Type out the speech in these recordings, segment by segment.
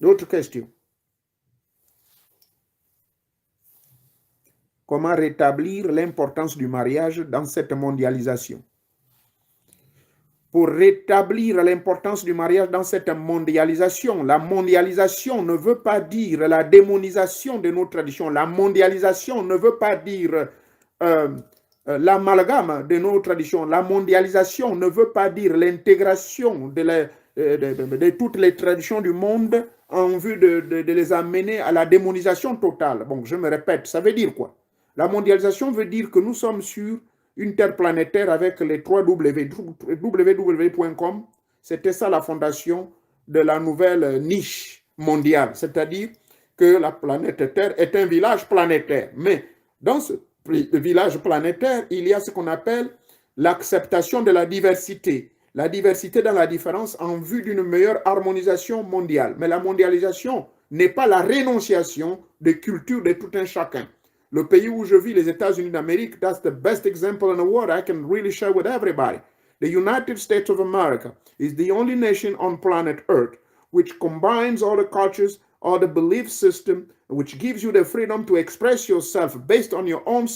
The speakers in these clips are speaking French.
D'autres questions? Comment rétablir l'importance du mariage dans cette mondialisation? Pour rétablir l'importance du mariage dans cette mondialisation, la mondialisation ne veut pas dire la démonisation de nos traditions. La mondialisation ne veut pas dire l'amalgame de nos traditions. La mondialisation ne veut pas dire l'intégration de toutes les traditions du monde en vue de les amener à la démonisation totale. Bon, je me répète, ça veut dire quoi? La mondialisation veut dire que nous sommes sur une terre planétaire avec les 3 W, www.com. C'était ça la fondation de la nouvelle niche mondiale, c'est-à-dire que la planète Terre est un village planétaire. Mais dans ce village planétaire, il y a ce qu'on appelle l'acceptation de la diversité dans la différence en vue d'une meilleure harmonisation mondiale. Mais la mondialisation n'est pas la rénonciation des cultures de tout un chacun. Le pays où je vis, les États-Unis d'Amérique, that's the best example in the world I can really share with everybody. The United States of America is the only nation on planet Earth which combines all the cultures, all the belief system, which gives you the freedom to express yourself based on your own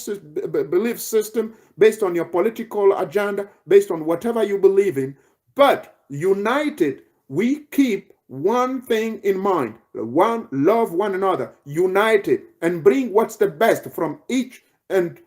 belief system, based on your political agenda, based on whatever you believe in. But united, we keep one thing in mind: love one another, united, and bring what's the best from each and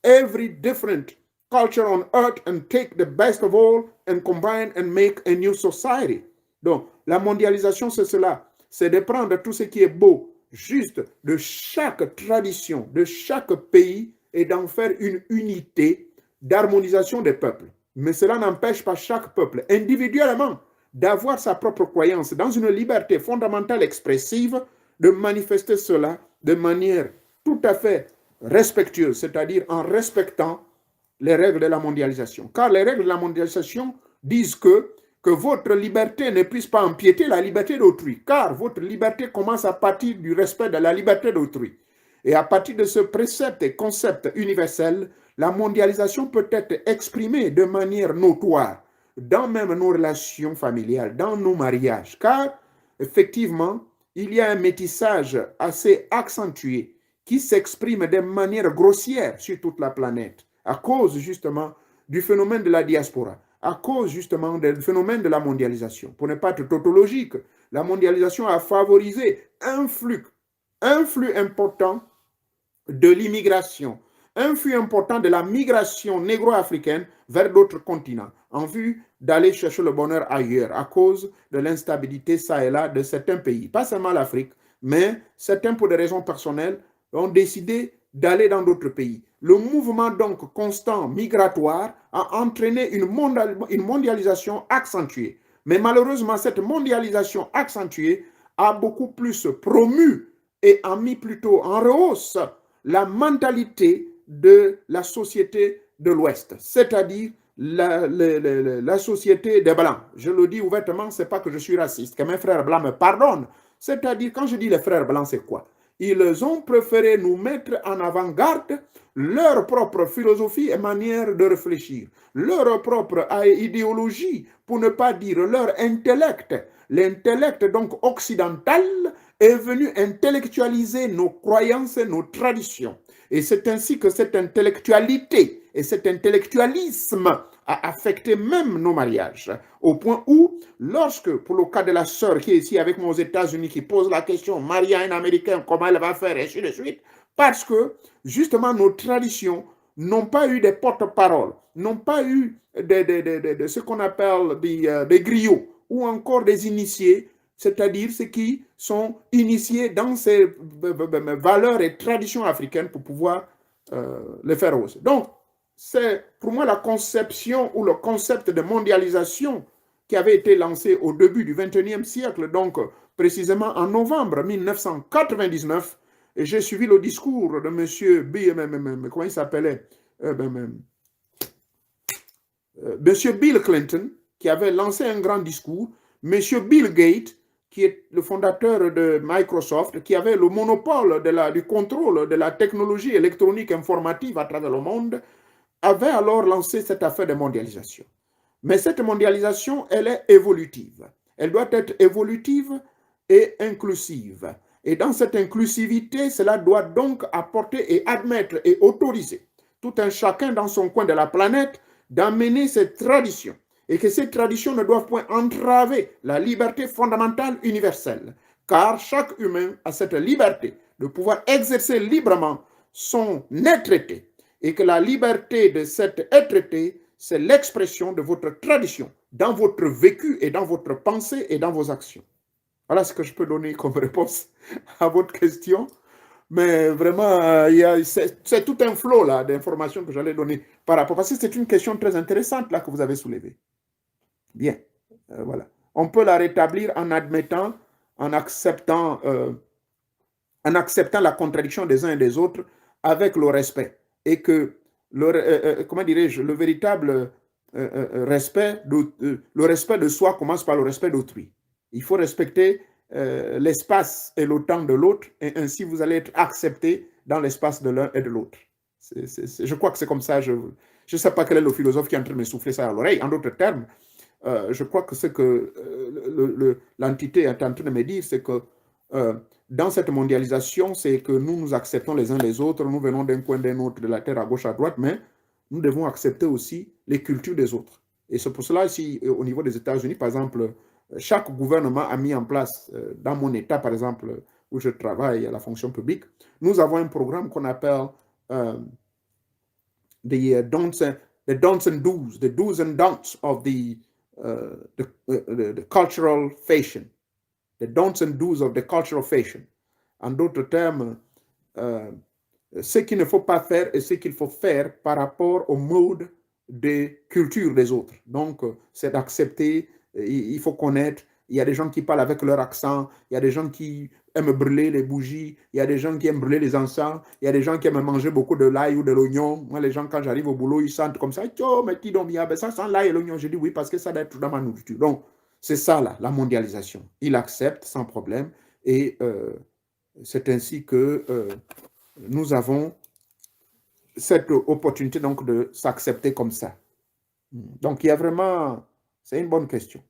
every different culture on earth and take the best of all and combine and make a new society. Donc, la mondialisation, c'est cela. C'est de prendre tout ce qui est beau, juste de chaque tradition, de chaque pays et d'en faire une unité d'harmonisation des peuples. Mais cela n'empêche pas chaque peuple individuellement d'avoir sa propre croyance dans une liberté fondamentale expressive, de manifester cela de manière tout à fait respectueuse, c'est-à-dire en respectant les règles de la mondialisation. Car les règles de la mondialisation disent que votre liberté ne puisse pas empiéter la liberté d'autrui, car votre liberté commence à partir du respect de la liberté d'autrui. Et à partir de ce précepte et concept universel, la mondialisation peut être exprimée de manière notoire dans même nos relations familiales, dans nos mariages, car effectivement, il y a un métissage assez accentué qui s'exprime de manière grossière sur toute la planète à cause justement du phénomène de la diaspora, à cause justement du phénomène de la mondialisation. Pour ne pas être tautologique, la mondialisation a favorisé un flux important de l'immigration, un flux important de la migration négro-africaine vers d'autres continents, en vue d'aller chercher le bonheur ailleurs, à cause de l'instabilité ça et là de certains pays. Pas seulement l'Afrique, mais certains, pour des raisons personnelles, ont décidé d'aller dans d'autres pays. Le mouvement donc constant migratoire a entraîné une mondialisation accentuée. Mais malheureusement, cette mondialisation accentuée a beaucoup plus promu et a mis plutôt en rehausse la mentalité de la société de l'Ouest, c'est-à-dire la société des Blancs. Je le dis ouvertement, ce n'est pas que je suis raciste, que mes frères Blancs me pardonnent. C'est-à-dire, quand je dis les frères Blancs, c'est quoi? Ils ont préféré nous mettre en avant-garde leur propre philosophie et manière de réfléchir, leur propre idéologie, pour ne pas dire leur intellect. L'intellect donc occidental est venu intellectualiser nos croyances et nos traditions. Et c'est ainsi que cette intellectualité et cet intellectualisme a affecté même nos mariages, au point où, lorsque, pour le cas de la sœur qui est ici avec moi aux États-Unis, qui pose la question, marier un Américain, comment elle va faire, et ainsi de suite, parce que, justement, nos traditions n'ont pas eu des porte-paroles, n'ont pas eu de ce qu'on appelle des griots, ou encore des initiés, c'est-à-dire ceux qui sont initiés dans ces valeurs et traditions africaines pour pouvoir les faire hausser. Donc, c'est pour moi la conception ou le concept de mondialisation qui avait été lancé au début du XXIe siècle, donc précisément en novembre 1999. Et j'ai suivi le discours de monsieur comment il s'appelait monsieur Bill Clinton, qui avait lancé un grand discours, monsieur Bill Gates, qui est le fondateur de Microsoft, qui avait le monopole du contrôle de la technologie électronique informative à travers le monde, avait alors lancé cette affaire de mondialisation. Mais cette mondialisation, elle est évolutive. Elle doit être évolutive et inclusive. Et dans cette inclusivité, cela doit donc apporter et admettre et autoriser tout un chacun dans son coin de la planète d'amener ses traditions et que ces traditions ne doivent point entraver la liberté fondamentale universelle, car chaque humain a cette liberté de pouvoir exercer librement son être-été et que la liberté de cet être-été, c'est l'expression de votre tradition dans votre vécu et dans votre pensée et dans vos actions. Voilà ce que je peux donner comme réponse à votre question. Mais vraiment, c'est tout un flot là d'informations que j'allais donner par rapport. Parce que c'est une question très intéressante là que vous avez soulevée. Bien, voilà. On peut la rétablir en admettant, en acceptant la contradiction des uns et des autres avec le respect. Et que, comment dirais-je, le véritable respect, le respect de soi commence par le respect d'autrui. Il faut respecter l'espace et le temps de l'autre, et ainsi vous allez être accepté dans l'espace de l'un et de l'autre. Je crois que c'est comme ça. Je ne sais pas quel est le philosophe qui est en train de me souffler ça à l'oreille. En d'autres termes, je crois que ce que l'entité est en train de me dire, c'est que dans cette mondialisation, c'est que nous nous acceptons les uns les autres, nous venons d'un coin d'un autre de la terre à gauche, à droite, mais nous devons accepter aussi les cultures des autres. Et c'est pour cela, si au niveau des États-Unis, par exemple, chaque gouvernement a mis en place, dans mon État, par exemple, où je travaille à la fonction publique, nous avons un programme qu'on appelle the don'ts and do's, the do's and don'ts of the cultural fashion, the don'ts and do's of the cultural fashion. En d'autres termes, ce qu'il ne faut pas faire et ce qu'il faut faire par rapport au mode de culture des autres. Donc, c'est d'accepter, il faut connaître. Il y a des gens qui parlent avec leur accent, il y a des gens qui aiment brûler les bougies, il y a des gens qui aiment brûler les encens, il y a des gens qui aiment manger beaucoup de l'ail ou de l'oignon. Moi, les gens, quand j'arrive au boulot, ils sentent comme ça, oh, mais qui donc, ça sent l'ail et l'oignon. Je dis oui, parce que ça doit être dans ma nourriture. Donc, c'est ça, là, la mondialisation. Il accepte sans problème et c'est ainsi que nous avons cette opportunité donc de s'accepter comme ça. Donc, il y a vraiment, c'est une bonne question.